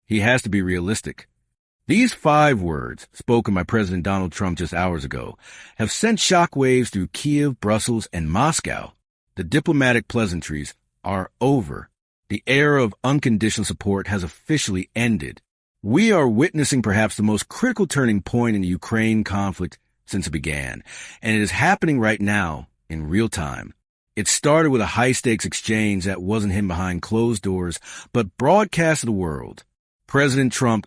He has to be realistic. These 5 words, spoken by President Donald Trump just hours ago, have sent shockwaves through Kyiv, Brussels, and Moscow. The diplomatic pleasantries are over. The era of unconditional support has officially ended. We are witnessing perhaps the most critical turning point in the Ukraine conflict since it began, and it is happening right now in real time. It started with a high-stakes exchange that wasn't hidden behind closed doors, but broadcast to the world. President Trump,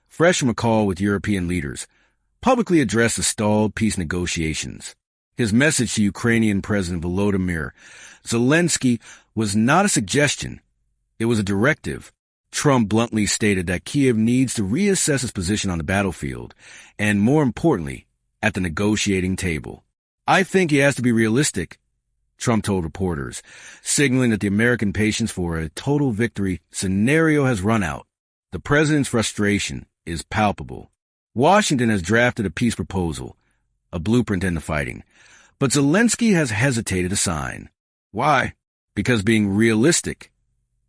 fresh from a call with European leaders, publicly addressed the stalled peace negotiations. His message to Ukrainian President Volodymyr Zelenskyy was not a suggestion. It was a directive. Trump bluntly stated that Kyiv needs to reassess its position on the battlefield and, more importantly, at the negotiating table. I think he has to be realistic, Trump told reporters, signaling that the American patience for a total victory scenario has run out. The president's frustration is palpable. Washington has drafted a peace proposal, a blueprint to end the fighting, but Zelenskyy has hesitated to sign. Why? Because being realistic,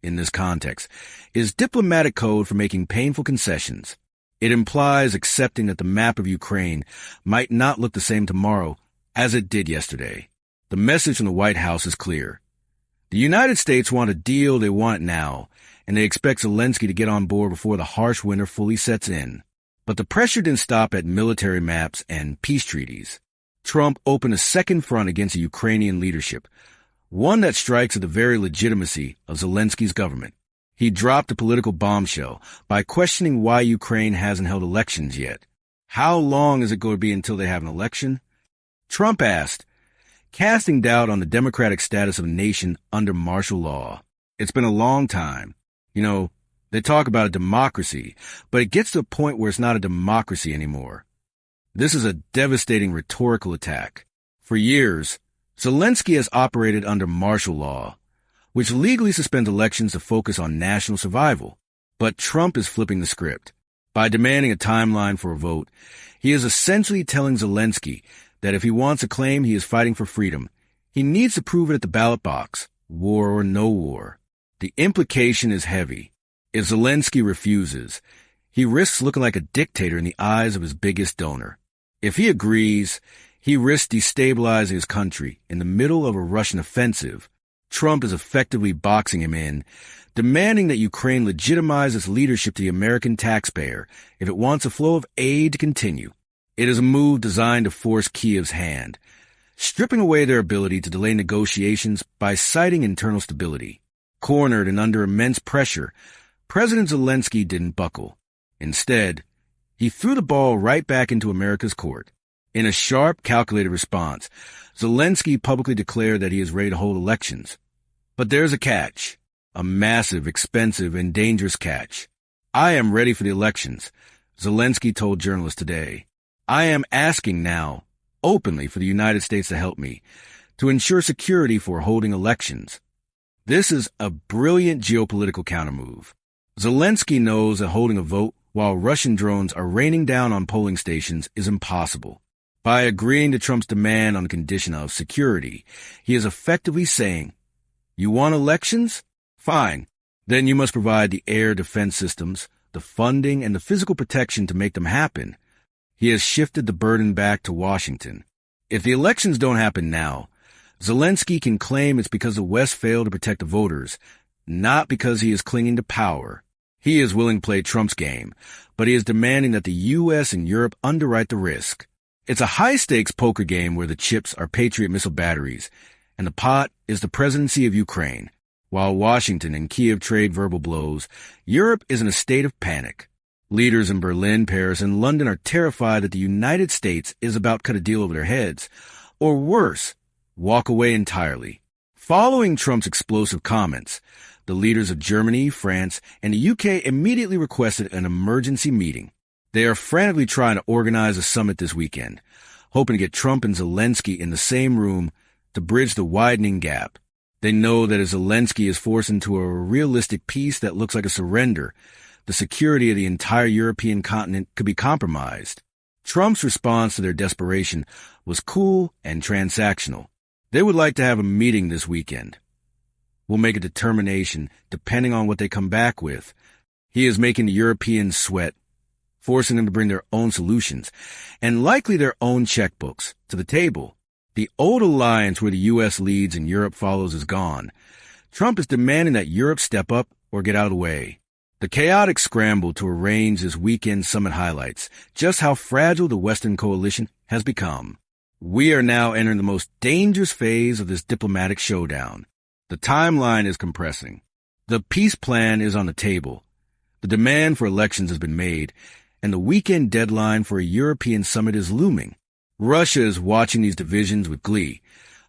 in this context, is diplomatic code for making painful concessions. It implies accepting that the map of Ukraine might not look the same tomorrow as it did yesterday. The message from the White House is clear. The United States want a deal, they want it now, and they expect Zelenskyy to get on board before the harsh winter fully sets in. But the pressure didn't stop at military maps and peace treaties. Trump opened a second front against the Ukrainian leadership, one that strikes at the very legitimacy of Zelenskyy's government. He dropped a political bombshell by questioning why Ukraine hasn't held elections yet. How long is it going to be until they have an election? Trump asked, casting doubt on the democratic status of the nation under martial law. It's been a long time. They talk about a democracy, but it gets to a point where it's not a democracy anymore. This is a devastating rhetorical attack. For years, Zelenskyy has operated under martial law, which legally suspends elections to focus on national survival. But Trump is flipping the script. By demanding a timeline for a vote, he is essentially telling Zelenskyy that if he wants to claim he is fighting for freedom, he needs to prove it at the ballot box, war or no war. The implication is heavy. If Zelenskyy refuses, he risks looking like a dictator in the eyes of his biggest donor. If he agrees, he risks destabilizing his country in the middle of a Russian offensive. Trump is effectively boxing him in, demanding that Ukraine legitimize its leadership to the American taxpayer if it wants a flow of aid to continue. It is a move designed to force Kyiv's hand, stripping away their ability to delay negotiations by citing internal stability. Cornered and under immense pressure, President Zelenskyy didn't buckle. Instead, he threw the ball right back into America's court. In a sharp, calculated response, Zelenskyy publicly declared that he is ready to hold elections. But there's a catch, a massive, expensive, and dangerous catch. I am ready for the elections, Zelenskyy told journalists today. I am asking now, openly, for the United States to help me, to ensure security for holding elections. This is a brilliant geopolitical countermove. Zelenskyy knows that holding a vote while Russian drones are raining down on polling stations is impossible. By agreeing to Trump's demand on the condition of security, he is effectively saying, you want elections? Fine. Then you must provide the air defense systems, the funding, and the physical protection to make them happen. He has shifted the burden back to Washington. If the elections don't happen now, Zelenskyy can claim it's because the West failed to protect the voters, not because he is clinging to power. He is willing to play Trump's game, but he is demanding that the U.S. and Europe underwrite the risk. It's a high-stakes poker game where the chips are Patriot missile batteries, and the pot is the presidency of Ukraine. While Washington and Kyiv trade verbal blows, Europe is in a state of panic. Leaders in Berlin, Paris, and London are terrified that the United States is about to cut a deal over their heads, or worse, walk away entirely. Following Trump's explosive comments, the leaders of Germany, France, and the UK immediately requested an emergency meeting. They are frantically trying to organize a summit this weekend, hoping to get Trump and Zelenskyy in the same room to bridge the widening gap. They know that if Zelenskyy is forced into a realistic peace that looks like a surrender, the security of the entire European continent could be compromised. Trump's response to their desperation was cool and transactional. They would like to have a meeting this weekend. We'll make a determination depending on what they come back with. He is making the Europeans sweat, forcing them to bring their own solutions, and likely their own checkbooks, to the table. The old alliance where the U.S. leads and Europe follows is gone. Trump is demanding that Europe step up or get out of the way. The chaotic scramble to arrange this weekend summit highlights just how fragile the Western coalition has become. We are now entering the most dangerous phase of this diplomatic showdown. The timeline is compressing. The peace plan is on the table. The demand for elections has been made, and the weekend deadline for a European summit is looming. Russia is watching these divisions with glee,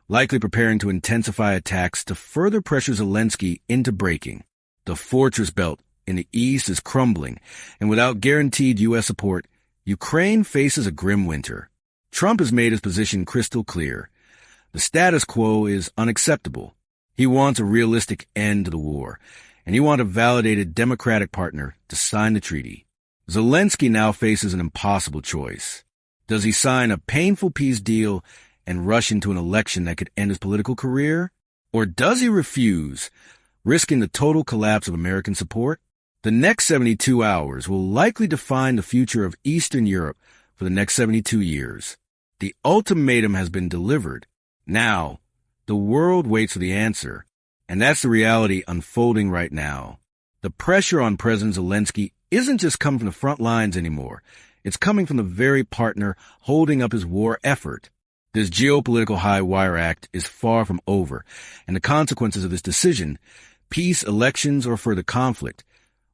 likely preparing to intensify attacks to further pressure Zelenskyy into breaking. The fortress belt in the east is crumbling, and without guaranteed U.S. support, Ukraine faces a grim winter. Trump has made his position crystal clear. The status quo is unacceptable. He wants a realistic end to the war, and he wants a validated democratic partner to sign the treaty. Zelenskyy now faces an impossible choice. Does he sign a painful peace deal and rush into an election that could end his political career? Or does he refuse, risking the total collapse of American support? The next 72 hours will likely define the future of Eastern Europe for the next 72 years. The ultimatum has been delivered. Now, the world waits for the answer, and that's the reality unfolding right now. The pressure on President Zelenskyy isn't just coming from the front lines anymore. It's coming from the very partner holding up his war effort. This geopolitical high-wire act is far from over, and the consequences of this decision, peace, elections, or further conflict,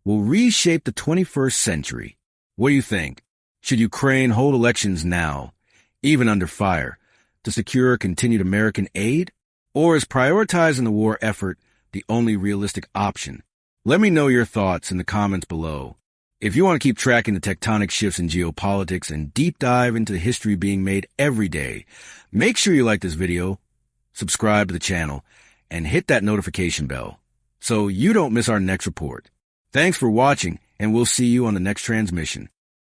will reshape the 21st century. What do you think? Should Ukraine hold elections now, even under fire, to secure continued American aid? Or is prioritizing the war effort the only realistic option? Let me know your thoughts in the comments below. If you want to keep tracking the tectonic shifts in geopolitics and deep dive into the history being made every day, make sure you like this video, subscribe to the channel, and hit that notification bell so you don't miss our next report. Thanks for watching, and we'll see you on the next transmission.